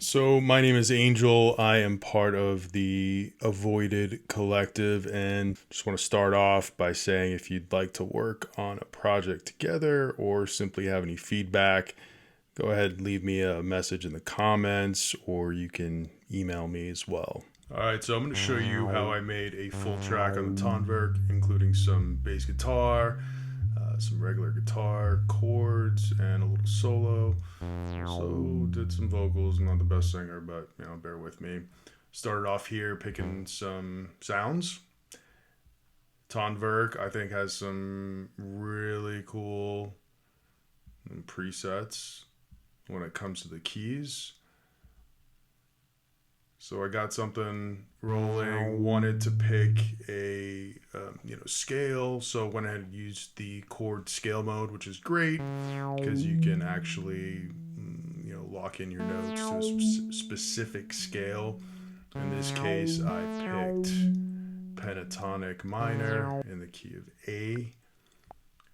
So, my name is Angel. I am part of the Avoided Collective, and just want to start off by saying if you'd like to work on a project together or simply have any feedback, go ahead and leave me a message in the comments, or you can email me as well. Alright, so I'm going to show you how I made a full track on the Tonverk, including some bass guitar, some regular guitar, chords, and a little solo. So did some vocals. I'm not the best singer, but bear with me. Started off here picking some sounds. Tonverk, I think, has some really cool presets when it comes to the keys. So I got something rolling, wanted to pick a scale, so went ahead and used the chord scale mode, which is great because you can actually lock in your notes to a specific scale. In this case, I picked pentatonic minor in the key of A.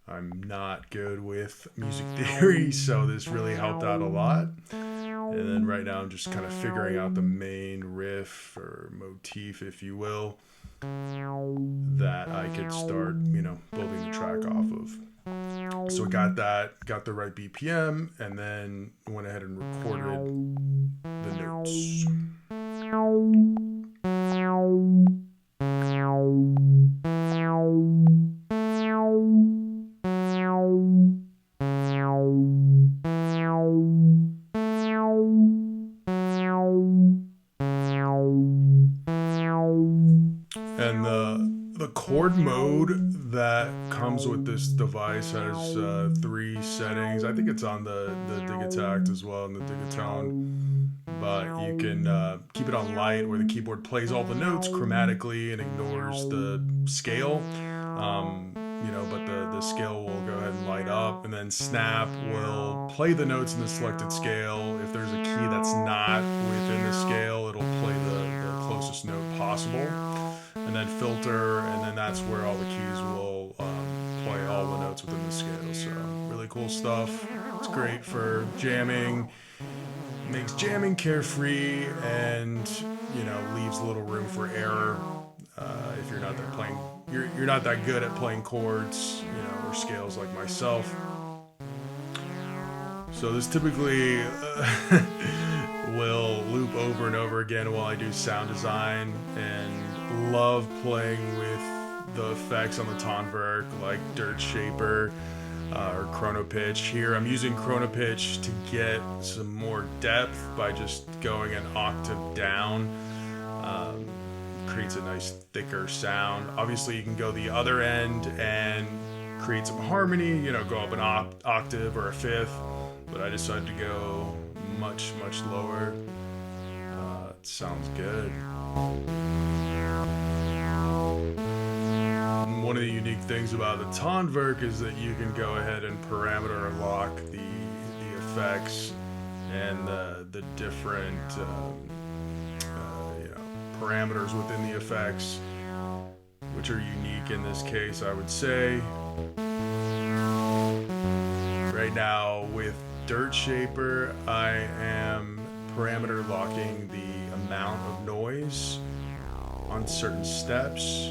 I'm not good with music theory, so this really helped out a lot. And then right now I'm just kind of figuring out the main riff or motif, if you will, that I could start, building the track off of. So I got the right BPM, and then went ahead and recorded the notes. And the chord mode that comes with this device has 3 settings. I think it's on the Digitact as well, and the Digatone. But you can keep it on light, where the keyboard plays all the notes chromatically and ignores the scale. But the scale will go ahead and light up, and then Snap will play the notes in the selected scale. If there's a key that's not within the scale, it'll play the closest note possible. And then Filter, and then that's where all the keys will play all the notes within the scale. So really cool stuff. It's great for jamming. Makes jamming carefree, and leaves a little room for error if you're not that playing. You're not that good at playing chords, or scales like myself. So this typically will loop over and over again while I do sound design, and love playing with the effects on the Tonverk, like Dirt Shaper or Chrono Pitch. Here I'm using Chrono Pitch to get some more depth by just going an octave down. Creates a nice thicker sound. Obviously you can go the other end and create some harmony, go up an octave or a fifth, but I decided to go much lower. It sounds good. One of the unique things about the Tonverk is that you can go ahead and parameter lock the effects and the different parameters within the effects, which are unique in this case, I would say. Right now with Dirt Shaper, I am parameter locking the amount of noise on certain steps.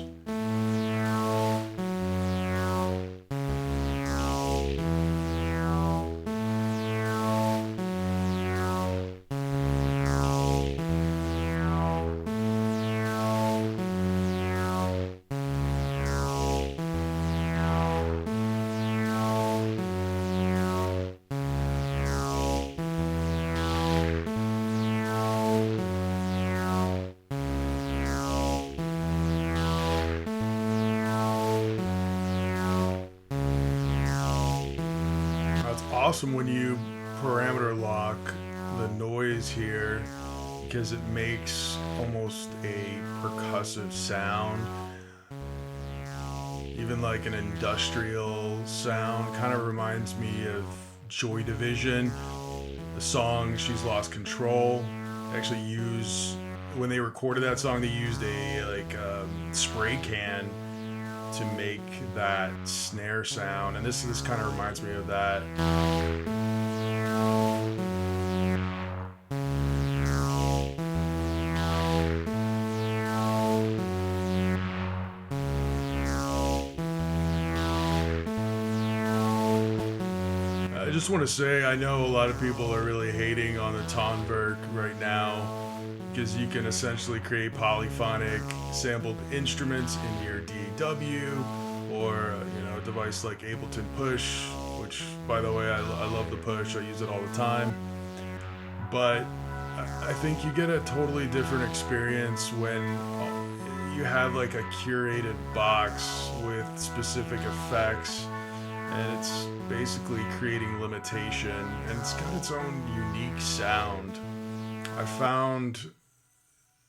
Awesome when you parameter lock the noise here, because it makes almost a percussive sound, even like an industrial sound. Kind of reminds me of Joy Division, the song She's Lost Control. They actually when they recorded that song, they used a spray can to make that snare sound, and this kind of reminds me of that. just want to say, I know a lot of people are really hating on the Tonverk right now because you can essentially create polyphonic sampled instruments in your DAW or a device like Ableton Push, which, by the way, I love the Push. I use it all the time. But I think you get a totally different experience when you have like a curated box with specific effects, and it's basically creating limitation, and it's got its own unique sound. I found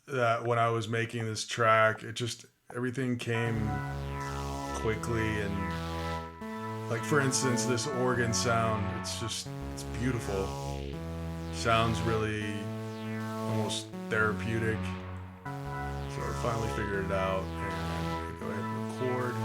that when I was making this track, everything came quickly, and like, for instance, this organ sound, it's beautiful. Sounds really almost therapeutic. So I finally figured it out, and go ahead and record.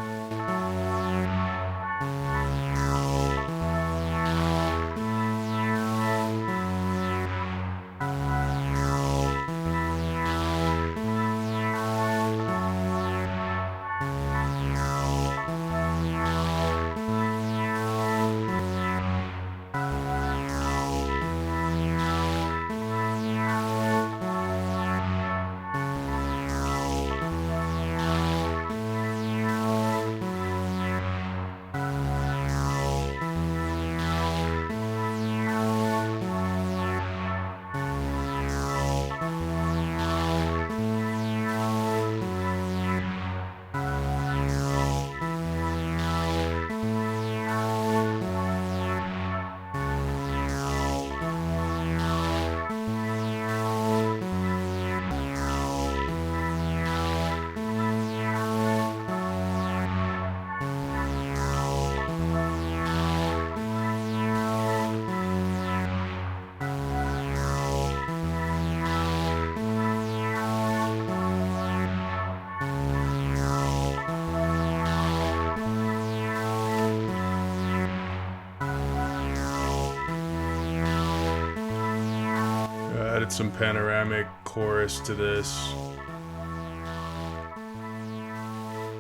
Added some panoramic chorus to this,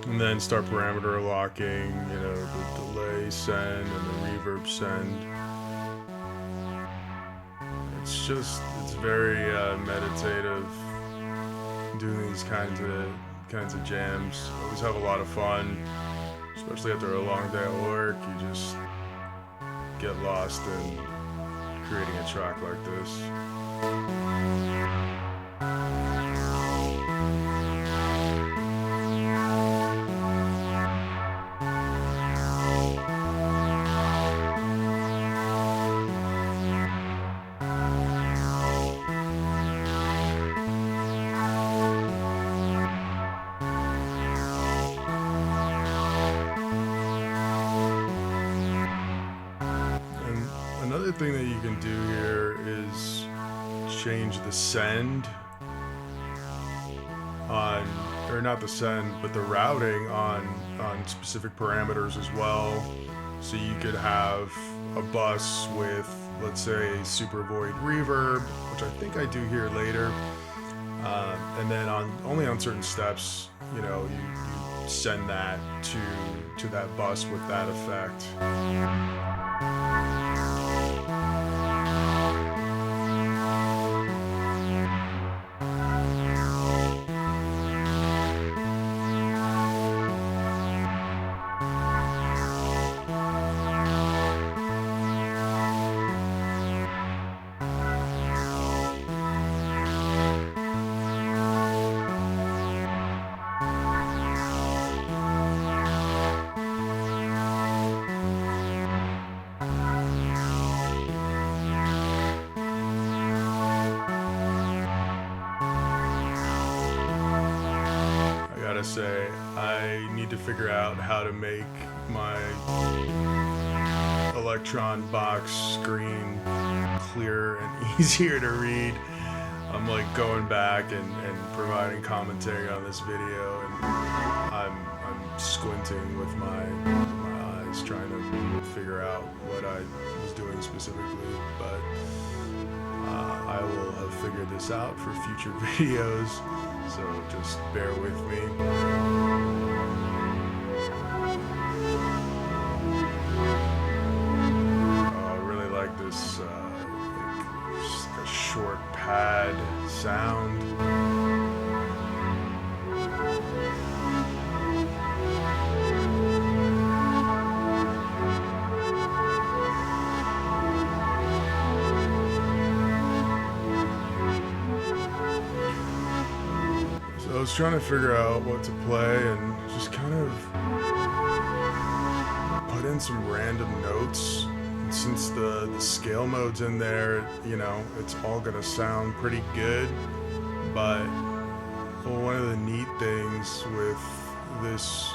and then start parameter locking, the delay send and the reverb send. It's very meditative doing these kinds of jams. I always have a lot of fun, especially after a long day at work. You just get lost in creating a track like this. Another thing that you can do here is change the send or not the send, but the routing on specific parameters as well. So you could have a bus with, let's say, super void reverb, which I think I do here later, and then only on certain steps, you send that to that bus with that effect. Say I need to figure out how to make my Electron box screen clearer and easier to read. I'm like going back and providing commentary on this video, and I'm squinting with my eyes trying to figure out what I was doing specifically, but I will have figured this out for future videos, so just bear with me. I really pad sound. So I was trying to figure out what to play and just kind of put in some random notes. And since the scale mode's in there, you know, it's all gonna sound pretty good. But well, one of the neat things with this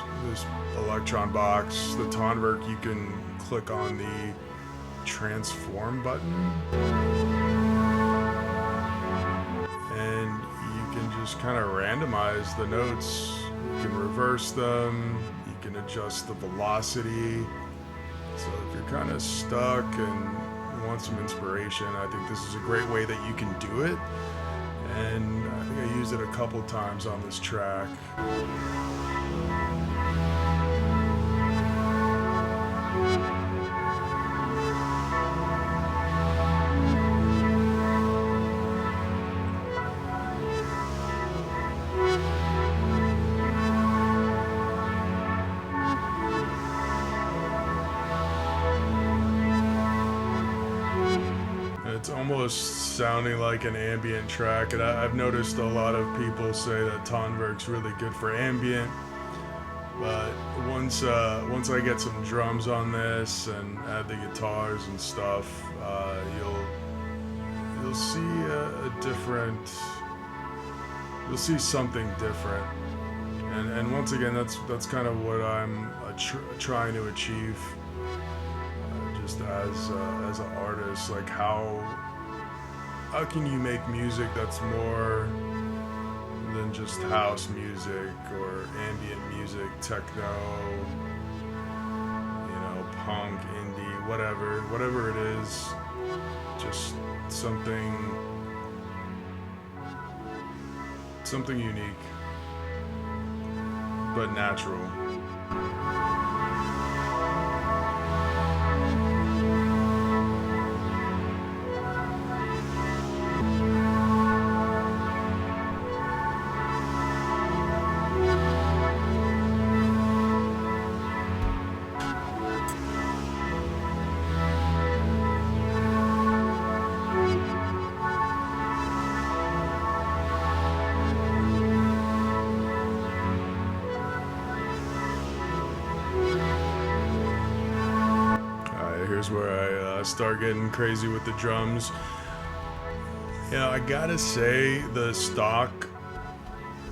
Electron box, the Tonverk, you can click on the transform button and you can just kind of randomize the notes. You can reverse them, you can adjust the velocity. So if you're kind of stuck and want some inspiration, I think this is a great way that you can do it. And I think I used it a couple times on this track. It's almost sounding like an ambient track, and I've noticed a lot of people say that Tonverk's really good for ambient. But once I get some drums on this and add the guitars and stuff, you'll see you'll see something different. And once again, that's kind of what I'm trying to achieve. Just as an artist, like how can you make music that's more than just house music or ambient music, techno, you know, punk, indie, whatever it is, just something unique but natural. Here's where I start getting crazy with the drums. You know, I gotta say the stock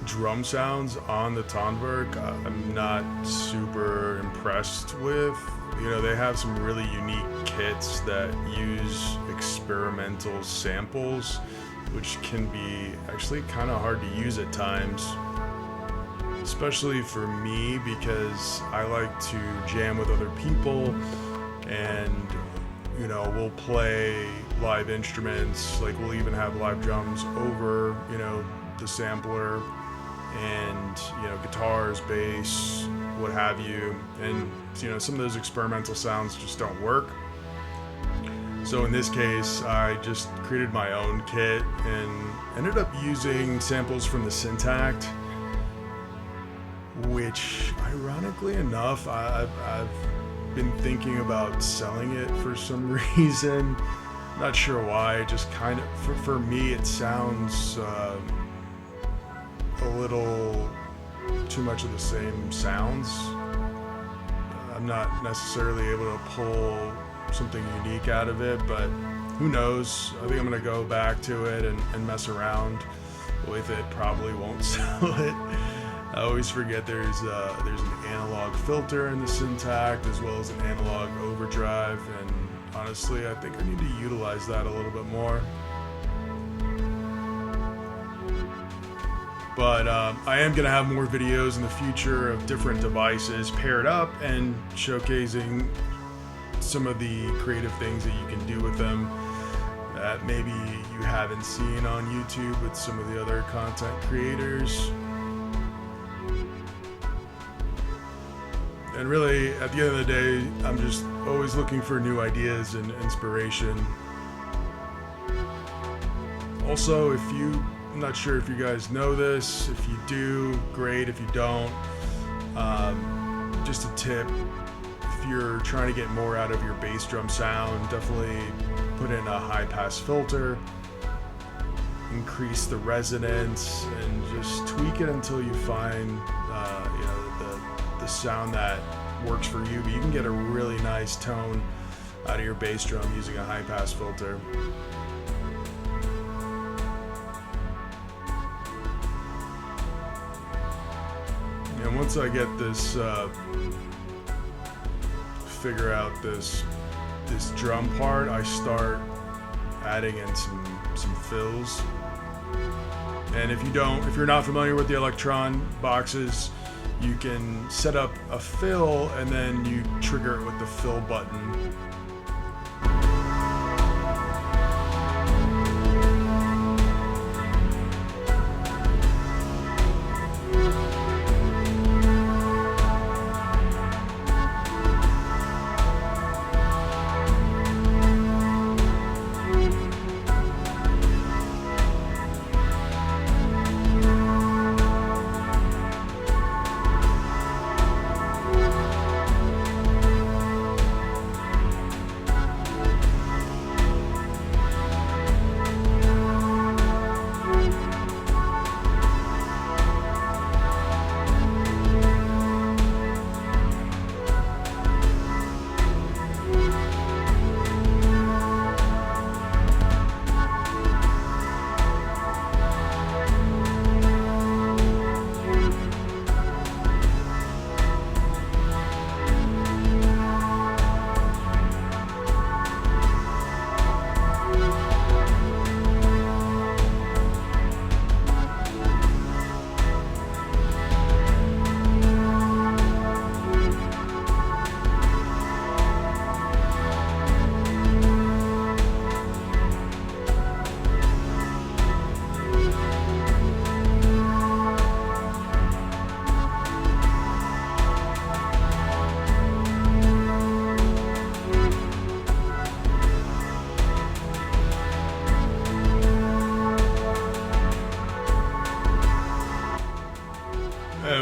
drum sounds on the Tonverk I'm not super impressed with. You know, they have some really unique kits that use experimental samples, which can be actually kind of hard to use at times. Especially for me, because I like to jam with other people. And, you know, we'll play live instruments, like we'll even have live drums over, you know, the sampler and, you know, guitars, bass, what have you. And, you know, some of those experimental sounds just don't work. So in this case, I just created my own kit and ended up using samples from the Syntakt, which ironically enough, I've been thinking about selling it for some reason. Not sure why. Just kind of for me it sounds a little too much of the same sounds. I'm not necessarily able to pull something unique out of it, but who knows. I think I'm gonna go back to it and mess around with it. Probably won't sell it. I always forget there's an analog filter in the Syntakt as well as an analog overdrive, and honestly I think I need to utilize that a little bit more. But I am going to have more videos in the future of different devices paired up and showcasing some of the creative things that you can do with them that maybe you haven't seen on YouTube with some of the other content creators. And really, at the end of the day, I'm just always looking for new ideas and inspiration. Also, I'm not sure if you guys know this. If you do, great. If you don't, just a tip. If you're trying to get more out of your bass drum sound, definitely put in a high pass filter, increase the resonance, and just tweak it until you find the sound that works for you. But you can get a really nice tone out of your bass drum using a high pass filter. And once I get this, figure out this drum part, I start adding in some fills. And if you're not familiar with the Electron boxes, you can set up a fill and then you trigger it with the fill button.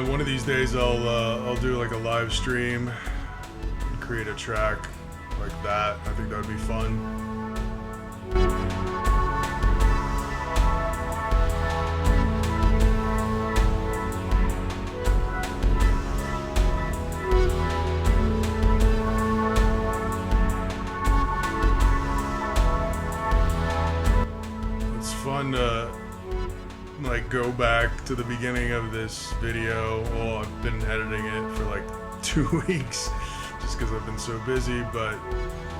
One of these days I'll do like a live stream and create a track like that. I think that would be fun. It's fun to like go back to the beginning of this video. Well, I've been editing it for like 2 weeks just because I've been so busy, but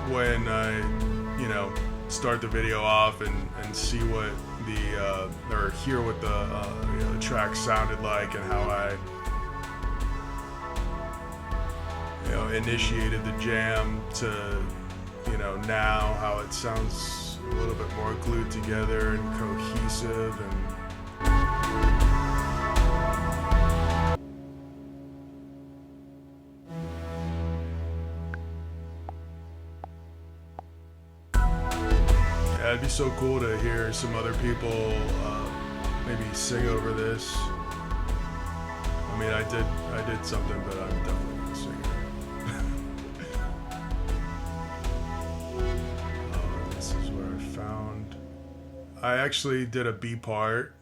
when I start the video off and see what or hear what the track sounded like and how I initiated the jam to now how it sounds a little bit more glued together and cohesive, and it'd be so cool to hear some other people maybe sing over this. I mean, I did something, but I'm definitely gonna sing it. This is where I found. I actually did a B part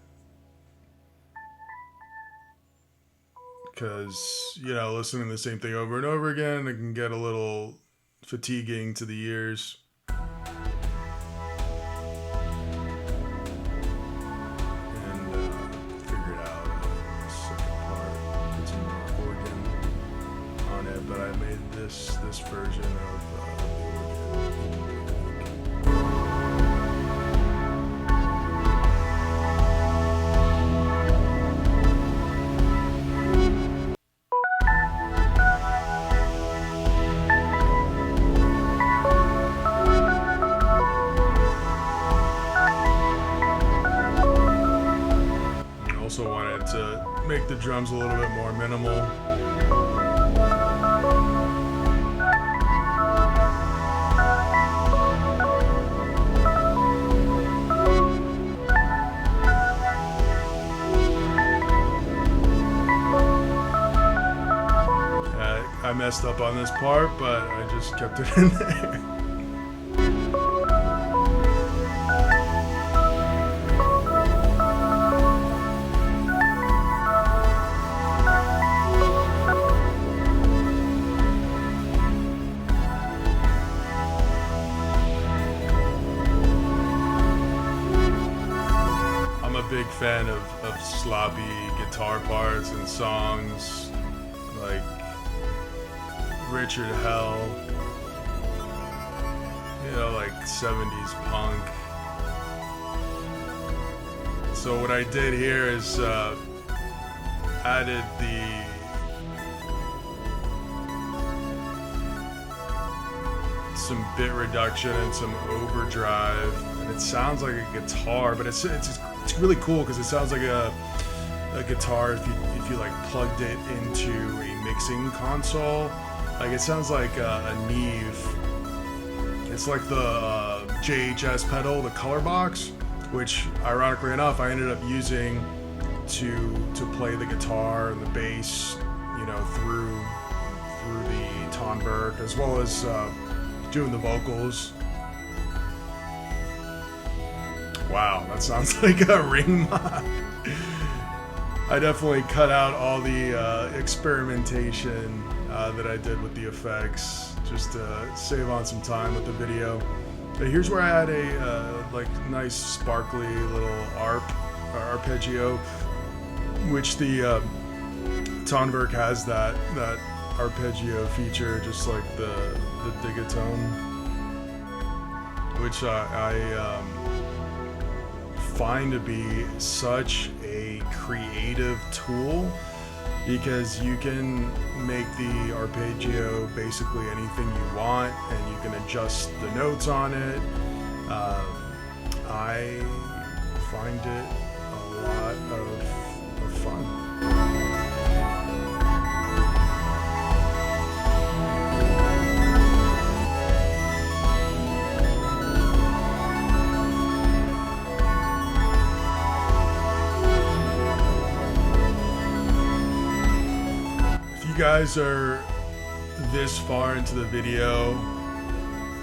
because listening to the same thing over and over again, it can get a little fatiguing to the ears. But I made this version of I also wanted to make the drums a little bit more minimal. messed up on this part, but I just kept it in there. Big fan of sloppy guitar parts and songs like Richard Hell, you know, like 70s punk. So what I did here is added some bit reduction and some overdrive, and it sounds like a guitar, but it's really cool because it sounds like a guitar if you like plugged it into a mixing console. Like it sounds like a Neve. It's like the JHS pedal, the color box, which ironically enough I ended up using to play the guitar and the bass, you know, through the Tonverk, as well as doing the vocals. Wow, that sounds like a ring mod. I definitely cut out all the experimentation that I did with the effects just to save on some time with the video. But here's where I had a like nice sparkly little arpeggio, which the Tonverk has that arpeggio feature, just like the digatone, which I find to be such a creative tool, because you can make the arpeggio basically anything you want and you can adjust the notes on it. I find it a lot of fun. You guys are this far into the video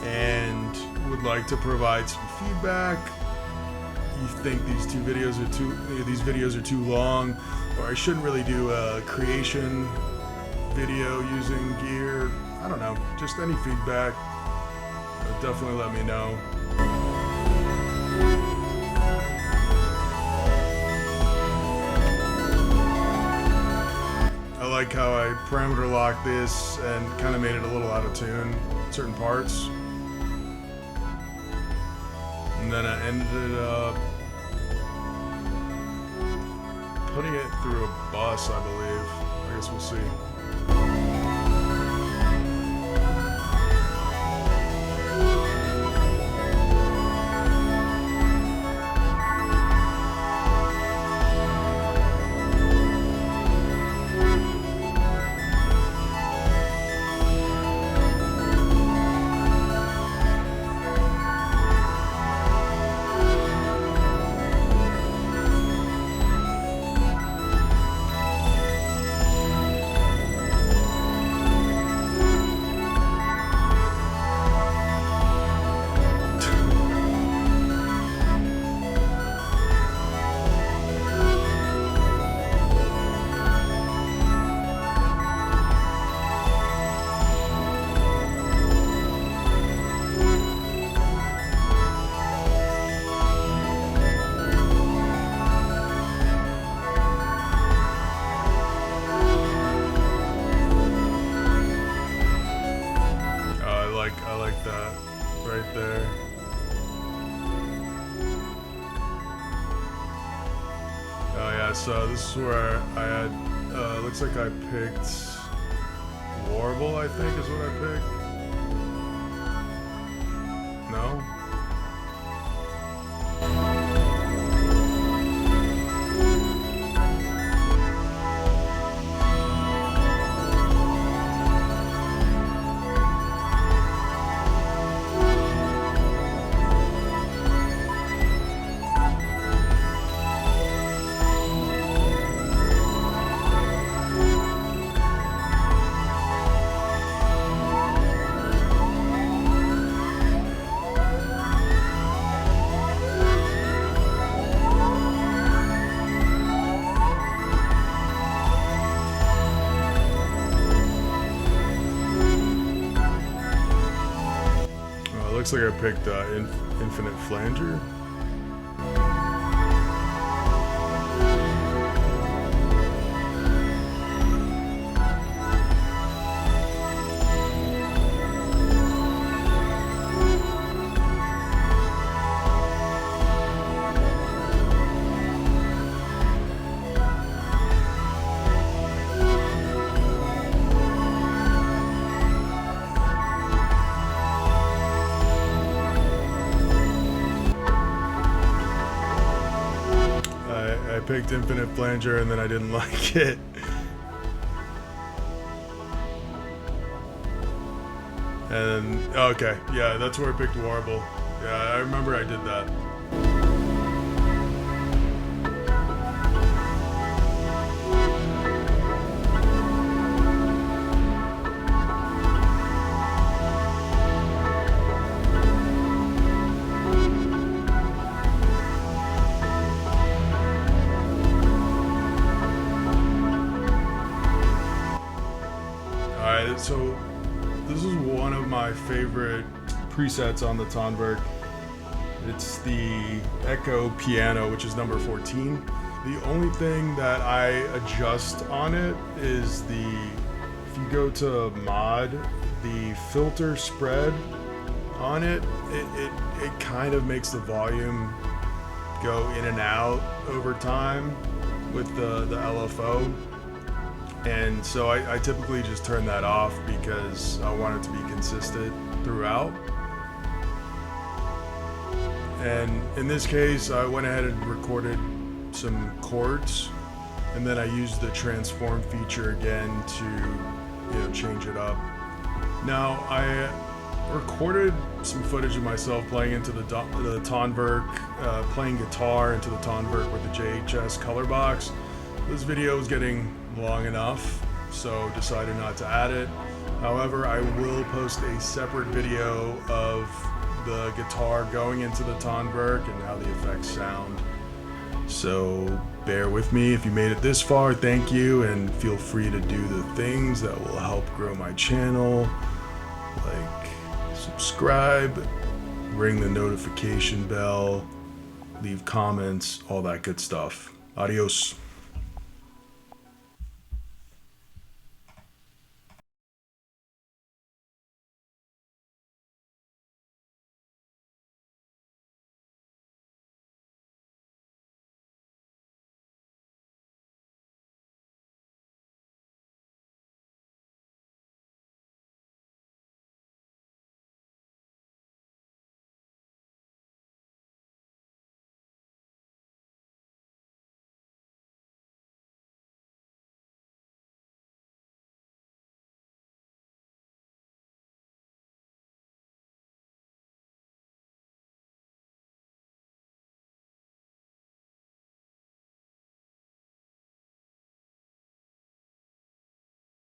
and would like to provide some feedback, you think these videos are too long, or I shouldn't really do a creation video using gear, I don't know, just any feedback, definitely let me know. I like how I parameter locked this and kind of made it a little out of tune, certain parts. And then I ended up putting it through a bus, I believe. I guess we'll see. I like that right there. Oh yeah, so this is where I had, looks like I picked Warble, I think is what I picked. No? looks like I picked infinite flanger. I picked infinite flanger and then I didn't like it. And okay, yeah, that's where I picked warble. Yeah, I remember I did that. Alright, so this is one of my favorite presets on the Tonverk. It's the Echo Piano, which is number 14. The only thing that I adjust on it is if you go to mod, the filter spread on it, it kind of makes the volume go in and out over time with the LFO. And so I typically just turn that off because I want it to be consistent throughout. And in this case, I went ahead and recorded some chords, and then I used the transform feature again to, change it up. Now, I recorded some footage of myself playing into the Tonverk, playing guitar into the Tonverk with the JHS color box. This video was getting long enough, so decided not to add it. However, I will post a separate video of the guitar going into the Tonverk and how the effects sound. So bear with me if you made it this far, thank you, and feel free to do the things that will help grow my channel, like subscribe, ring the notification bell, leave comments, all that good stuff. Adios.